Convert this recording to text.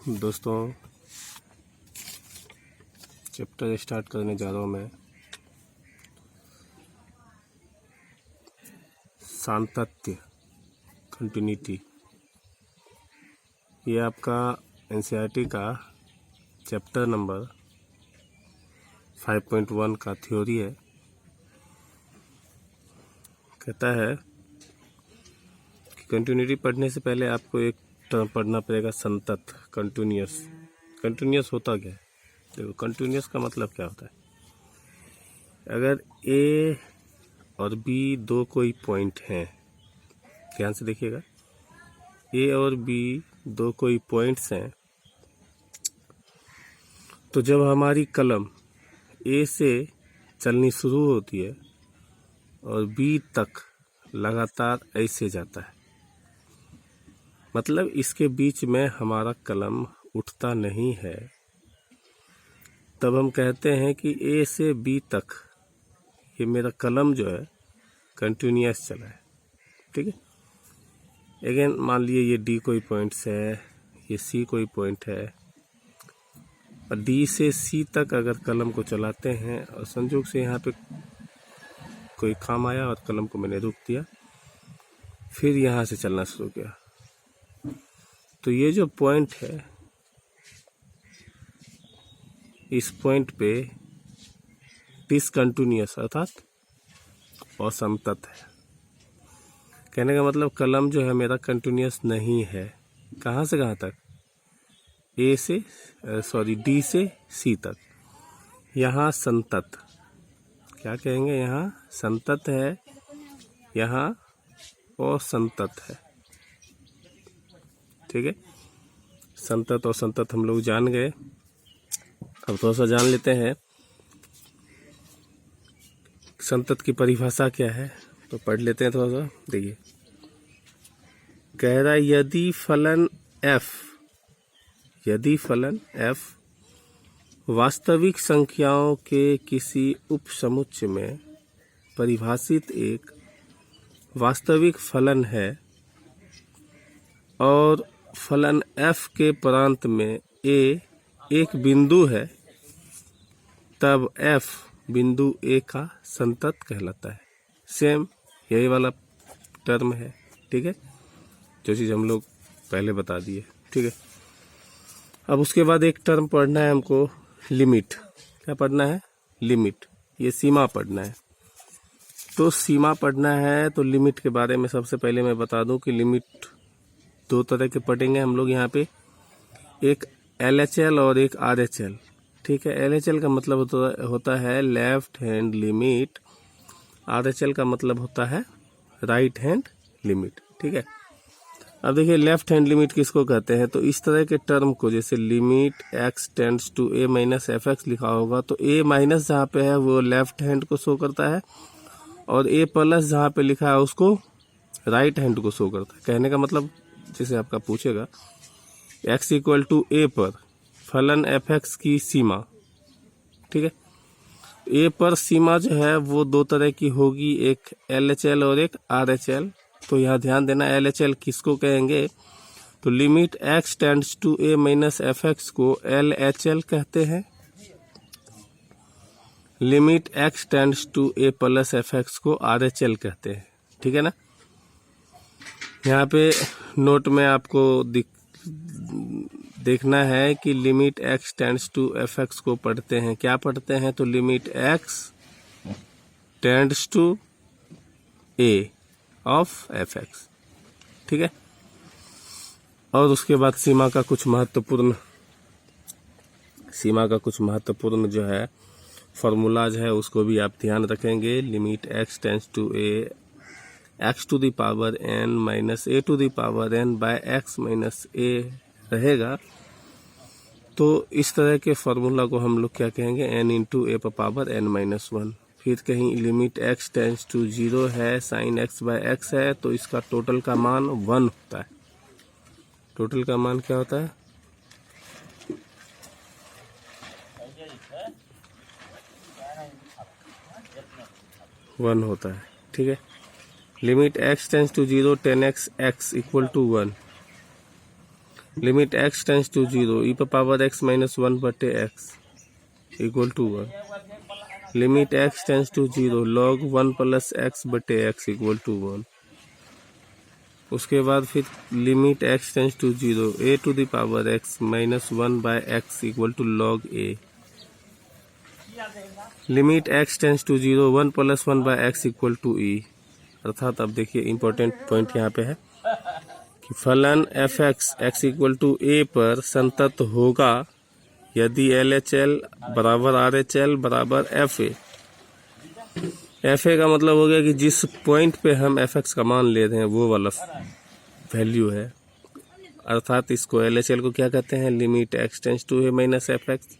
दोस्तों, chapter start करने जा रहा हूँ मैं। सातत्य, कंटिन्यूटी। ये आपका एनसीईआरटी का चैप्टर नंबर 5.1 का थ्योरी है। कहता है कि कंटिन्यूटी पढ़ने से पहले आपको एक टर्म पढ़ना पड़ेगा, संतत, कंटिन्यूअस। कंटिन्यूअस होता क्या है? देखो, कंटिन्यूअस का मतलब क्या होता है। अगर ए और बी दो कोई पॉइंट हैं, ध्यान से देखिएगा, ए और बी दो कोई पॉइंट्स हैं, तो जब हमारी कलम ए से चलनी शुरू होती है और बी तक लगातार ऐसे जाता है, मतलब इसके बीच में हमारा कलम उठता नहीं है, तब हम कहते हैं कि ए से बी तक ये मेरा कलम जो है कंटिन्यूअस चला है। ठीक है। अगेन मान लिए ये डी कोई पॉइंट्स है, ये सी कोई पॉइंट है, और डी से सी तक अगर कलम को चलाते हैं और संयोग से यहाँ पे कोई काम आया और कलम को मैंने रोक दिया, फिर यहाँ से चलना शुरू किया, तो ये जो पॉइंट है, इस पॉइंट पे डिसकंटिन्यूअस अर्थात असंतत है। कहने का मतलब कलम जो है मेरा कंटिन्यूअस नहीं है। कहाँ से कहाँ तक? डी से सी तक। यहाँ संतत, क्या कहेंगे, यहाँ संतत है, यहाँ असंतत है। ठीक है। संतत और संतत हम लोग जान गए। अब थोड़ा सा जान लेते हैं संतत की परिभाषा क्या है, तो पढ़ लेते हैं थोड़ा सा। देखिए, कह रहा है यदि फलन f वास्तविक संख्याओं के किसी उपसमुच्चय में परिभाषित एक वास्तविक फलन है और फलन f के प्रांत में a एक बिंदु है, तब f बिंदु a का संतत कहलाता है। सेम यही वाला टर्म है। ठीक है, जो चीज़ हम लोग पहले बता दिए। ठीक है। अब उसके बाद एक टर्म पढ़ना है हमको, लिमिट। क्या पढ़ना है? लिमिट। ये सीमा पढ़ना है। तो सीमा पढ़ना है तो लिमिट के बारे में सबसे पहले मैं बता दूं कि लिमिट दो तरह के पढ़ेंगे हम लोग यहाँ पे, एक LHL और एक RHL। ठीक है। LHL का मतलब होता है लेफ्ट हैंड लिमिट, RHL का मतलब होता है राइट हैंड लिमिट। ठीक है। अब देखिए, लेफ्ट हैंड लिमिट किसको कहते हैं, तो इस तरह के टर्म को, जैसे limit x tends to a minus fx लिखा होगा, तो a माइनस जहाँ पे है वो लेफ्ट हैंड को शो करता है, और a प्लस जहाँ पे लिखा है उसको राइट हैंड को शो करता है। कहने का मतलब, जैसे आपका पूछेगा x इक्वल टू a पर फलन fx की सीमा। ठीक है। a पर सीमा जो है वो दो तरह की होगी, एक LHL और एक RHL। तो यहाँ ध्यान देना, LHL किसको कहेंगे, तो limit x tends to a minus fx को LHL कहते हैं, limit x tends to a plus fx को RHL कहते हैं। ठीक है ना। यहाँ पे नोट में आपको देखना है कि limit x tends to fx को पढ़ते हैं, क्या पढ़ते हैं, तो limit x tends to a of fx। ठीक है। और उसके बाद सीमा का कुछ महत्वपूर्ण जो है फॉर्मूलाज है, उसको भी आप ध्यान रखेंगे। Limit x tends to a x to the power n minus a to the power n by x minus a रहेगा। तो इस तरह के फॉर्मूला को हम लोग क्या कहेंगे, n इंटू a पर पावर n माइनस 1। फिर कहीं लिमिट x टेंड्स टू 0 है, साइन x बाय x है, तो इसका टोटल का मान 1 होता है। टोटल का मान क्या होता है? वन होता है। ठीक है। Limit x tends to 0, 10x x equal to 1। Limit x tends to 0 e पर पावर एक्स माइनस 1 बटे x equal to 1। Limit x tends to 0 log 1 plus x बटे एक्स इक्वल टू 1। उसके बाद फिर limit x tends to 0 a to the power x minus 1 by x equal to log a. Limit x tends to 0 1 plus 1 by x equal to e. अर्थात अब देखिए important point यहाँ पे है कि फलन f x x equal to a पर संतत होगा यदि एल एच एल बराबर आर एच एल बराबर एफ ए। एफ ए का मतलब हो गया कि जिस पॉइंट पे हम एफ एक्स का मान ले रहे हैं वो वाला वैल्यू है। अर्थात इसको एल एच एल को क्या कहते हैं, limit x tends to a minus f x